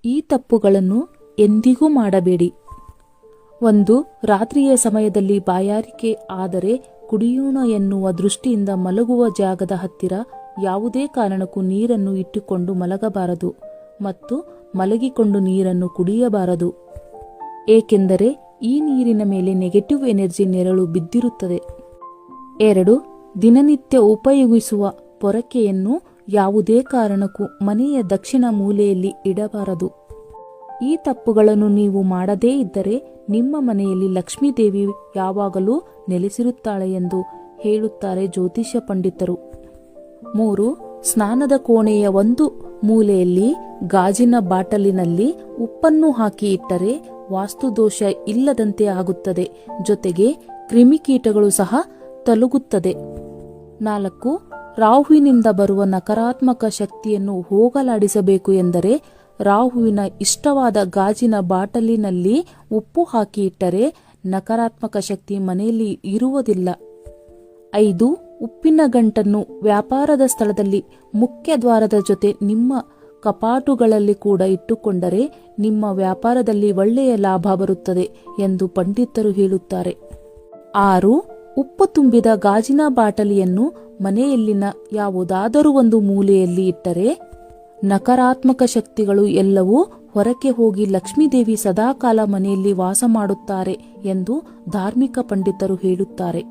ಈ ತಪ್ಪುಗಳನ್ನು ಎಂದಿಗೂ ಮಾಡಬೇಡಿ. 1. ರಾತ್ರಿಯ ಸಮಯದಲ್ಲಿ ಬಾಯಾರಿಕೆ ಆದರೆ ಕುಡಿಯೋಣ ಎನ್ನುವ ದೃಷ್ಟಿಯಿಂದ ಮಲಗುವ ಜಾಗದ ಹತ್ತಿರ ಯಾವುದೇ ಕಾರಣಕ್ಕೂ ನೀರನ್ನು ಇಟ್ಟುಕೊಂಡು ಮಲಗಬಾರದು ಮತ್ತು ಮಲಗಿಕೊಂಡು ನೀರನ್ನು ಕುಡಿಯಬಾರದು. ಏಕೆಂದರೆ ಈ ನೀರಿನ ಮೇಲೆ ನೆಗೆಟಿವ್ ಎನರ್ಜಿ ನೆರಳು ಬಿದ್ದಿರುತ್ತದೆ. 2. ದಿನನಿತ್ಯ ಉಪಯೋಗಿಸುವ ಪೊರಕೆಯನ್ನು ಯಾವುದೇ ಕಾರಣಕ್ಕೂ ಮನೆಯ ದಕ್ಷಿಣ ಮೂಲೆಯಲ್ಲಿ ಇಡಬಾರದು. ಈ ತಪ್ಪುಗಳನ್ನು ನೀವು ಮಾಡದೇ ಇದ್ದರೆ ನಿಮ್ಮ ಮನೆಯಲ್ಲಿ ಲಕ್ಷ್ಮೀದೇವಿ ಯಾವಾಗಲೂ ನೆಲೆಸಿರುತ್ತಾಳೆ ಎಂದು ಹೇಳುತ್ತಾರೆ ಜ್ಯೋತಿಷ್ಯ ಪಂಡಿತರು. 3. ಸ್ನಾನದ ಕೋಣೆಯ ಒಂದು ಮೂಲೆಯಲ್ಲಿ ಗಾಜಿನ ಬಾಟಲಿನಲ್ಲಿ ಉಪ್ಪನ್ನು ಹಾಕಿ ಇಟ್ಟರೆ ವಾಸ್ತುದೋಷ ಇಲ್ಲದಂತೆ ಆಗುತ್ತದೆ. ಜೊತೆಗೆ ಕ್ರಿಮಿಕೀಟಗಳು ಸಹ ತಲುಗುತ್ತದೆ. 4. ರಾಹುವಿನಿಂದ ಬರುವ ನಕಾರಾತ್ಮಕ ಶಕ್ತಿಯನ್ನು ಹೋಗಲಾಡಿಸಬೇಕು ಎಂದರೆ ರಾಹುವಿನ ಇಷ್ಟವಾದ ಗಾಜಿನ ಬಾಟಲಿನಲ್ಲಿ ಉಪ್ಪು ಹಾಕಿ ಇಟ್ಟರೆ ನಕಾರಾತ್ಮಕ ಶಕ್ತಿ ಮನೆಯಲ್ಲಿ ಇರುವುದಿಲ್ಲ. 5. ಉಪ್ಪಿನ ಗಂಟನ್ನು ವ್ಯಾಪಾರದ ಸ್ಥಳದಲ್ಲಿ ಮುಖ್ಯ ದ್ವಾರದ ಜೊತೆ ನಿಮ್ಮ ಕಪಾಟುಗಳಲ್ಲಿ ಕೂಡ ಇಟ್ಟುಕೊಂಡರೆ ನಿಮ್ಮ ವ್ಯಾಪಾರದಲ್ಲಿ ಒಳ್ಳೆಯ ಲಾಭ ಬರುತ್ತದೆ ಎಂದು ಪಂಡಿತರು ಹೇಳುತ್ತಾರೆ. 6. ಉಪ್ಪು ತುಂಬಿದ ಗಾಜಿನ ಬಾಟಲಿಯನ್ನು ಮನೆಯಲ್ಲಿನ ಯಾವುದಾದರೂ ಒಂದು ಮೂಲೆಯಲ್ಲಿ ಇಟ್ಟರೆ ನಕಾರಾತ್ಮಕ ಶಕ್ತಿಗಳು ಎಲ್ಲವೂ ಹೊರಕ್ಕೆ ಹೋಗಿ ಲಕ್ಷ್ಮೀದೇವಿ ಸದಾಕಾಲ ಮನೆಯಲ್ಲಿ ವಾಸ ಮಾಡುತ್ತಾರೆ ಎಂದು ಧಾರ್ಮಿಕ ಪಂಡಿತರು ಹೇಳುತ್ತಾರೆ.